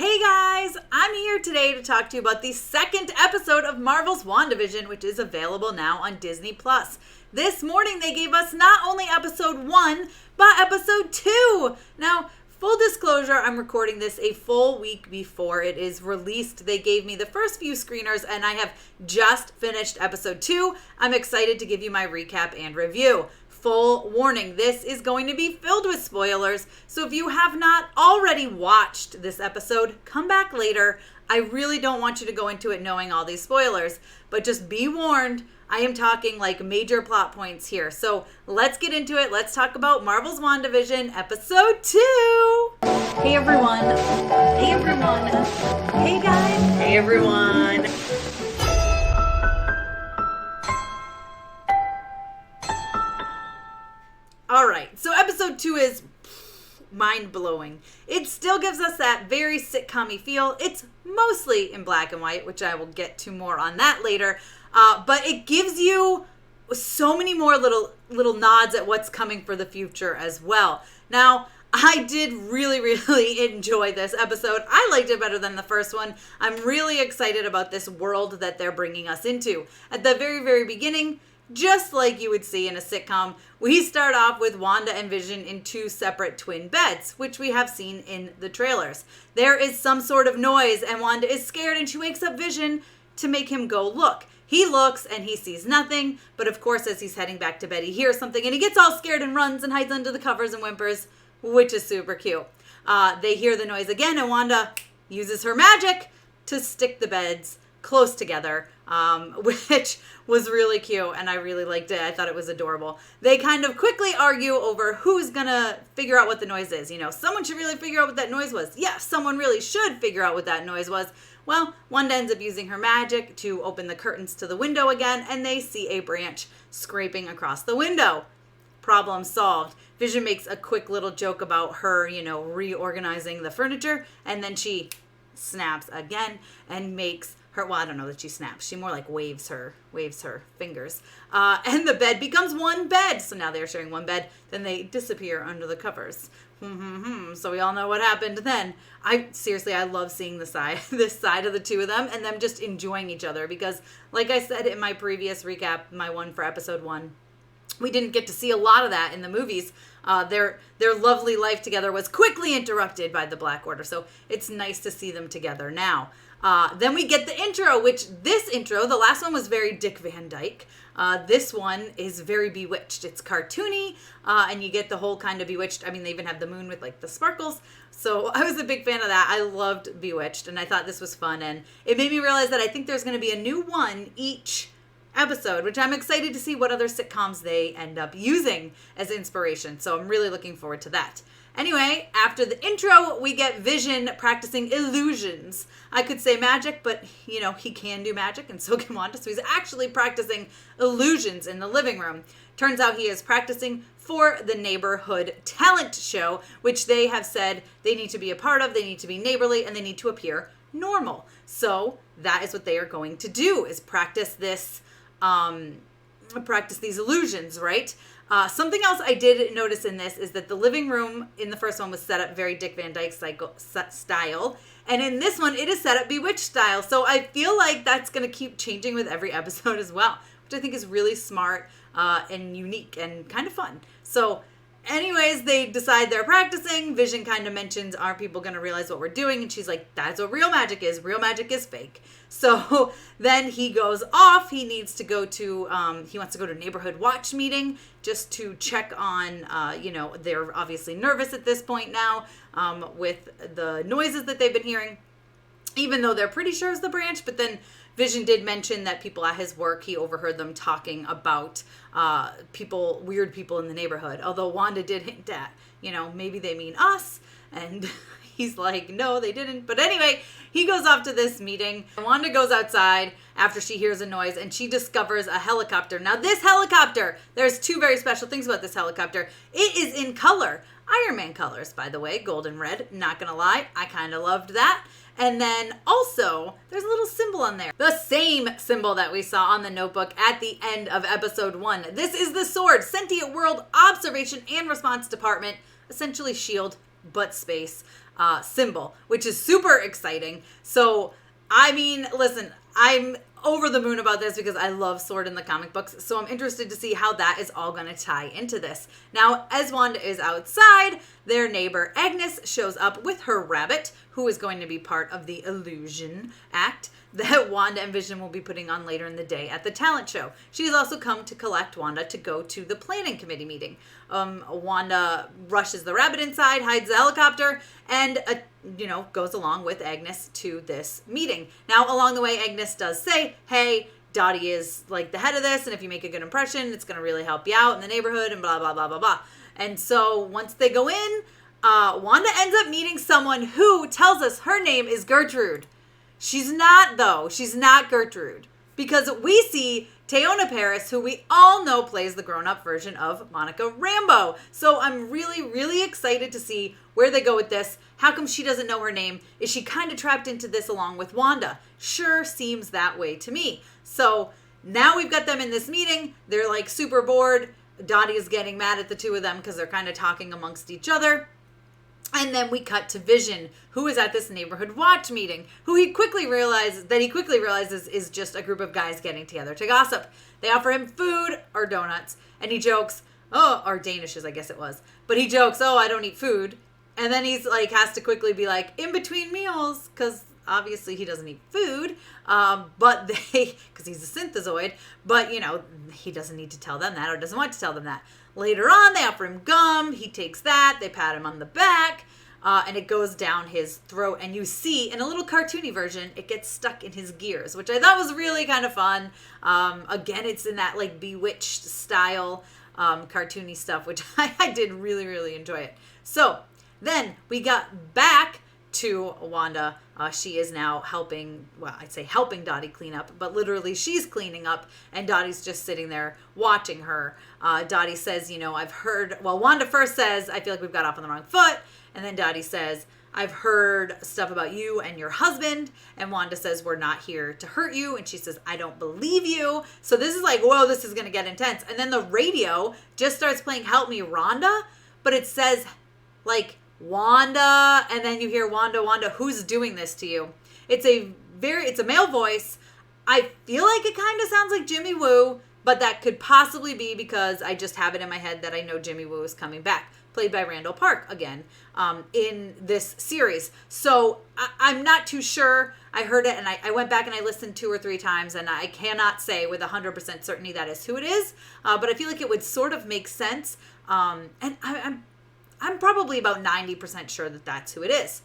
Hey guys, I'm here today to talk to you about the second episode of Marvel's WandaVision, which is available now on Disney+. This morning they gave us not only episode 1, but episode 2. Now, full disclosure, I'm recording this a full week before it is released. They gave me the first few screeners and I have just finished episode 2. I'm excited to give you my recap and review. Full warning, this is going to be filled with spoilers, so if you have not already watched this episode, come back later. I really don't want you to go into it knowing all these spoilers, but just be warned, I am talking like major plot points here. So let's get into it. Let's talk about Marvel's WandaVision episode 2. Hey everyone. Hey everyone. Hey guys. Hey everyone. All right, so episode 2 is mind-blowing. It still gives us that very sitcom-y feel. It's mostly in black and white, which I will get to more on that later. But it gives you so many more little nods at what's coming for the future as well. Now, I did really enjoy this episode. I liked it better than the first one. I'm really excited about this world that they're bringing us into. At the very beginning, just like you would see in a sitcom, we start off with Wanda and Vision in 2 separate twin beds, which we have seen in the trailers. There is some sort of noise and Wanda is scared and she wakes up Vision to make him go look. He looks and he sees nothing, but of course as he's heading back to bed he hears something and he gets all scared and runs and hides under the covers and whimpers, which is super cute. They hear the noise again and Wanda uses her magic to stick the beds close together, which was really cute and I really liked it. I thought it was adorable. They kind of quickly argue over who's gonna figure out what the noise is. You know, someone should really figure out what that noise was. Yeah, someone really should figure out what that noise was. Well, Wanda ends up using her magic to open the curtains to the window again and they see a branch scraping across the window. Problem solved. Vision makes a quick little joke about her, reorganizing the furniture, and then she snaps again and makes her, well, I don't know that she snaps. She more like waves her fingers. And the bed becomes one bed. So now they're sharing one bed. Then they disappear under the covers. So we all know what happened then. I love seeing this side of the two of them and them just enjoying each other because, like I said in my previous recap, my one for episode 1, we didn't get to see a lot of that in the movies. Their lovely life together was quickly interrupted by the Black Order. So it's nice to see them together now. Then we get the intro, which this intro, the last one was very Dick Van Dyke. This one is very Bewitched. It's cartoony, and you get the whole kind of Bewitched. I mean, they even have the moon with like the sparkles. So I was a big fan of that. I loved Bewitched, and I thought this was fun. And it made me realize that I think there's going to be a new one each episode, which I'm excited to see what other sitcoms they end up using as inspiration. So I'm really looking forward to that. Anyway, after the intro, we get Vision practicing illusions. I could say magic, but, he can do magic, and so can Wanda. So he's actually practicing illusions in the living room. Turns out he is practicing for the neighborhood talent show, which they have said they need to be a part of, they need to be neighborly, and they need to appear normal. So that is what they are going to do, is practice these illusions, right? Something else I did notice in this is that the living room in the first one was set up very Dick Van Dyke style. And in this one, it is set up Bewitched style. So I feel like that's going to keep changing with every episode as well, which I think is really smart and unique and kind of fun. So anyways, they decide they're practicing. Vision kind of mentions, aren't people going to realize what we're doing? And she's like, that's what real magic is. Real magic is fake. So then he goes off. He needs to go to, he wants to go to a neighborhood watch meeting just to check on, they're obviously nervous at this point now with the noises that they've been hearing, even though they're pretty sure it's the branch. But then Vision did mention that people at his work, he overheard them talking about weird people in the neighborhood. Although Wanda did hint at, maybe they mean us. And he's like, no, they didn't. But anyway, he goes off to this meeting. Wanda goes outside after she hears a noise and she discovers a helicopter. Now this helicopter, there's 2 very special things about this helicopter. It is in color. Iron Man colors, by the way, gold and red. Not gonna lie, I kind of loved that. And then also, there's a little symbol on there. The same symbol that we saw on the notebook at the end of episode 1. This is the SWORD, Sentient World Observation and Response Department, essentially SHIELD, but space. symbol, which is super exciting. So, I mean, listen, I'm over the moon about this because I love Sword in the comic books. So I'm interested to see how that is all going to tie into this. Now, as Wanda is outside, their neighbor Agnes shows up with her rabbit, who is going to be part of the illusion act that Wanda and Vision will be putting on later in the day at the talent show. She's also come to collect Wanda to go to the planning committee meeting. Wanda rushes the rabbit inside, hides the helicopter, and, goes along with Agnes to this meeting. Now, along the way, Agnes does say, hey, Dottie is like the head of this, and if you make a good impression, it's going to really help you out in the neighborhood, and blah, blah, blah, blah, blah. And so once they go in, Wanda ends up meeting someone who tells us her name is Gertrude. She's not, though. She's not Gertrude. Because we see Teyonah Parris, who we all know plays the grown-up version of Monica Rambeau. So I'm really, really excited to see where they go with this. How come she doesn't know her name? Is she kind of trapped into this along with Wanda? Sure seems that way to me. So now we've got them in this meeting. They're like super bored. Dottie is getting mad at the two of them because they're kind of talking amongst each other. And then we cut to Vision, who is at this neighborhood watch meeting, who he quickly realizes is just a group of guys getting together to gossip. They offer him food or donuts, and he jokes, or Danishes, I guess it was. But he jokes, I don't eat food. And then he's like, has to quickly be like, in between meals, because obviously he doesn't eat food, because he's a synthezoid, but, he doesn't need to tell them that or doesn't want to tell them that. Later on, they offer him gum. He takes that. They pat him on the back, and it goes down his throat. And you see, in a little cartoony version, it gets stuck in his gears, which I thought was really kind of fun. Again, it's in that, like, Bewitched style cartoony stuff, which I did really, really enjoy it. So then we got back to Wanda. She is now helping Dottie clean up, but literally she's cleaning up and Dottie's just sitting there watching her. Dottie says, Wanda first says, I feel like we've got off on the wrong foot. And then Dottie says, I've heard stuff about you and your husband. And Wanda says, we're not here to hurt you. And she says, I don't believe you. So this is like, whoa, this is going to get intense. And then the radio just starts playing Help Me Rhonda, but it says like, Wanda, and then you hear Wanda, who's doing this to you? It's a male voice. I feel like it kind of sounds like Jimmy Woo, but that could possibly be because I just have it in my head that I know Jimmy Woo is coming back, played by Randall Park again, in this series. So I'm not too sure. I heard it and I went back and I listened 2 or 3 times, and I cannot say with 100% certainty that is who it is, but I feel like it would sort of make sense. And I'm probably about 90% sure that that's who it is.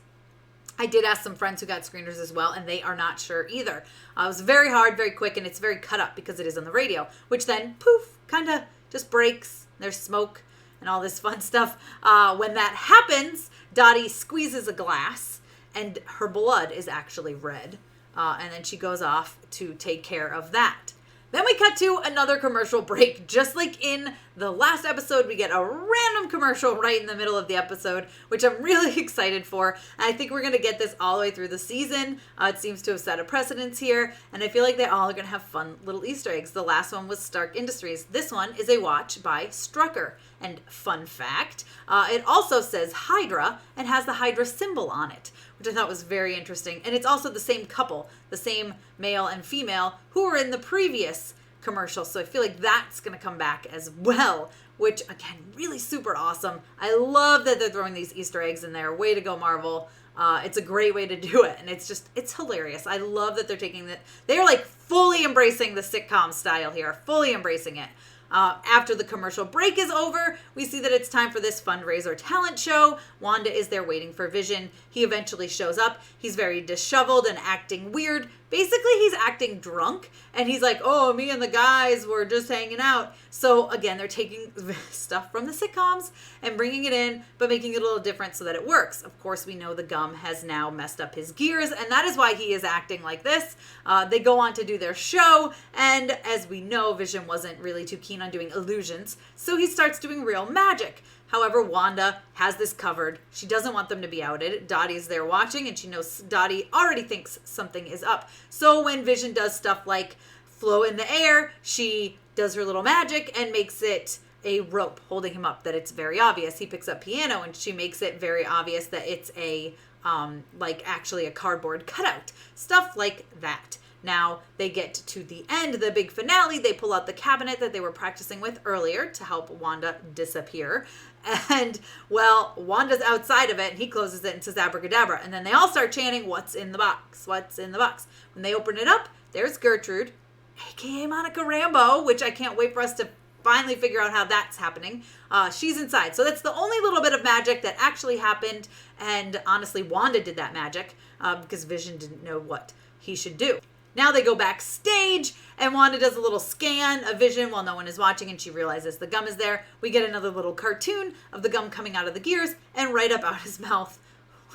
I did ask some friends who got screeners as well, and they are not sure either. It was very hard, very quick, and it's very cut up because it is on the radio, which then, poof, kind of just breaks. There's smoke and all this fun stuff. When that happens, Dottie squeezes a glass, and her blood is actually red. And then she goes off to take care of that. Then we cut to another commercial break. Just like in the last episode, we get a random commercial right in the middle of the episode, which I'm really excited for. And I think we're going to get this all the way through the season. It seems to have set a precedence here. And I feel like they all are going to have fun little Easter eggs. The last one was Stark Industries. This one is a watch by Strucker. And fun fact, it also says Hydra and has the Hydra symbol on it, which I thought was very interesting. And it's also the same couple, the same male and female who were in the previous commercial. So I feel like that's going to come back as well, which again, really super awesome. I love that they're throwing these Easter eggs in there. Way to go, Marvel. It's a great way to do it. And it's hilarious. I love that they're taking that. They're like fully embracing the sitcom style here, fully embracing it. After the commercial break is over, we see that it's time for this fundraiser talent show. Wanda is there waiting for Vision. He eventually shows up. He's very disheveled and acting weird. Basically, he's acting drunk, and he's like, oh, me and the guys were just hanging out. So again, they're taking stuff from the sitcoms and bringing it in, but making it a little different so that it works. Of course, we know the gum has now messed up his gears, and that is why he is acting like this. They go on to do their show, and as we know, Vision wasn't really too keen on doing illusions, so he starts doing real magic. However, Wanda has this covered. She doesn't want them to be outed. Dottie's there watching, and she knows Dottie already thinks something is up. So when Vision does stuff like flow in the air, she does her little magic and makes it a rope holding him up, that it's very obvious. He picks up piano and she makes it very obvious that it's a like actually a cardboard cutout. Stuff like that. Now they get to the end, the big finale. They pull out the cabinet that they were practicing with earlier to help Wanda disappear. And, well, Wanda's outside of it, and he closes it and says abracadabra. And then they all start chanting, what's in the box? What's in the box? When they open it up, there's Gertrude, a.k.a. Monica Rambeau, which I can't wait for us to finally figure out how that's happening. She's inside. So that's the only little bit of magic that actually happened. And honestly, Wanda did that magic because Vision didn't know what he should do. Now they go backstage, and Wanda does a little scan of Vision while no one is watching, and she realizes the gum is there. We get another little cartoon of the gum coming out of the gears and right up out his mouth,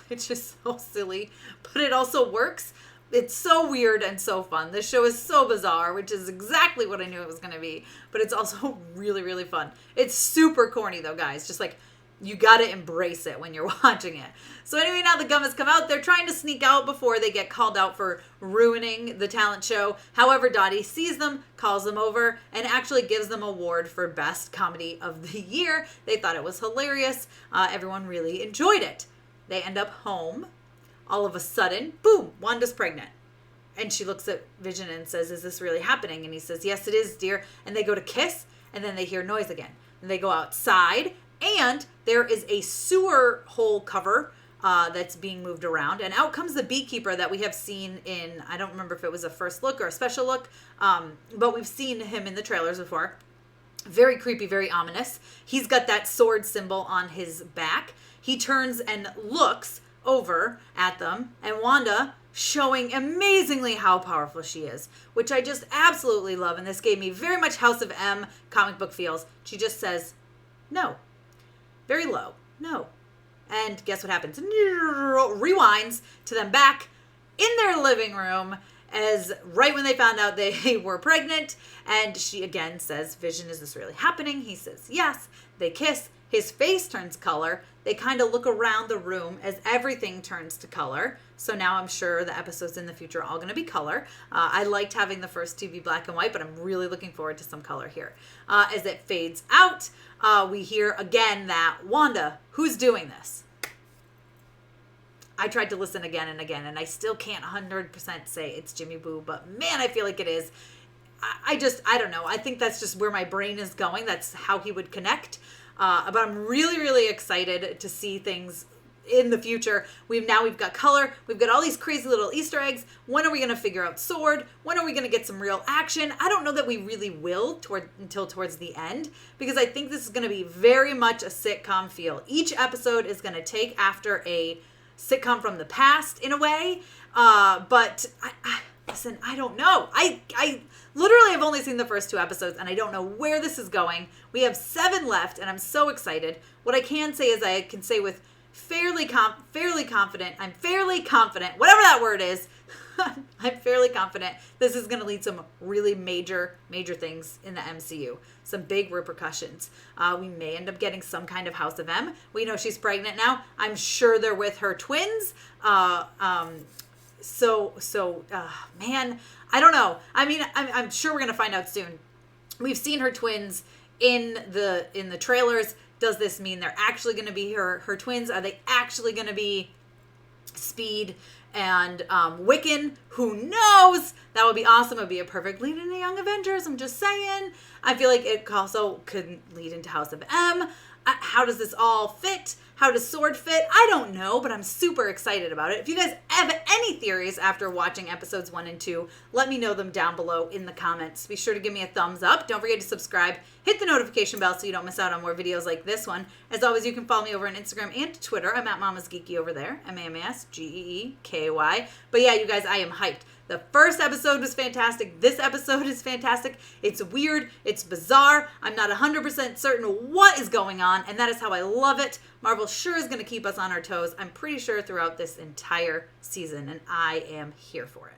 which is so silly, but it also works. It's so weird and so fun. This show is so bizarre, which is exactly what I knew it was going to be, but it's also really, really fun. It's super corny, though, guys. Just like, you got to embrace it when you're watching it. So anyway, now the gum has come out. They're trying to sneak out before they get called out for ruining the talent show. However, Dottie sees them, calls them over, and actually gives them an award for Best Comedy of the Year. They thought it was hilarious. Everyone really enjoyed it. They end up home. All of a sudden, boom, Wanda's pregnant. And she looks at Vision and says, is this really happening? And he says, yes, it is, dear. And they go to kiss, and then they hear noise again. And they go outside, and there is a sewer hole cover that's being moved around. And out comes the beekeeper that we have seen in, I don't remember if it was a first look or a special look, but we've seen him in the trailers before. Very creepy, very ominous. He's got that sword symbol on his back. He turns and looks over at them, and Wanda showing amazingly how powerful she is, which I just absolutely love. And this gave me very much House of M comic book feels. She just says, no. Very low. No. And guess what happens? Rewinds to them back in their living room as right when they found out they were pregnant. And she again says, Vision, is this really happening? He says, yes. They kiss. His face turns color. They kind of look around the room as everything turns to color. So now I'm sure the episodes in the future are all going to be color. I liked having the first two be black and white, but I'm really looking forward to some color here. As it fades out, we hear again that Wanda, who's doing this? I tried to listen again and again, and I still can't 100% say it's Jimmy Boo, but man, I feel like it is. I don't know. I think that's just where my brain is going. That's how he would connect. But I'm really, really excited to see things in the future. We've got color. We've got all these crazy little Easter eggs. When are we going to figure out sword? When are we going to get some real action? I don't know that we really will until towards the end, because I think this is going to be very much a sitcom feel. Each episode is going to take after a sitcom from the past in a way. But listen, I don't know. I literally have only seen the first two episodes, and I don't know where this is going. We have 7 left, and I'm so excited. What I can say is I can say with fairly confident, whatever that word is, I'm fairly confident this is going to lead some really major things in the MCU. Some big repercussions. We may end up getting some kind of House of M. We know she's pregnant now. I'm sure they're with her twins. Man, I don't know. I mean, I'm sure we're going to find out soon. We've seen her twins in the trailers. Does this mean they're actually going to be her twins? Are they actually going to be Speed and Wiccan? Who knows? That would be awesome. It would be a perfect lead into Young Avengers. I'm just saying. I feel like it also could lead into House of M. How does this all fit? How does Sword fit? I don't know, but I'm super excited about it. If you guys have any theories after watching episodes 1 and 2, let me know them down below in the comments. Be sure to give me a thumbs up. Don't forget to subscribe. Hit the notification bell so you don't miss out on more videos like this one. As always, you can follow me over on Instagram and Twitter. I'm at Mama's Geeky over there. MAMASGEEKY. But yeah, you guys, I am hyped. The first episode was fantastic. This episode is fantastic. It's weird. It's bizarre. I'm not 100% certain what is going on, and that is how I love it. Marvel sure is going to keep us on our toes, I'm pretty sure, throughout this entire season, and I am here for it.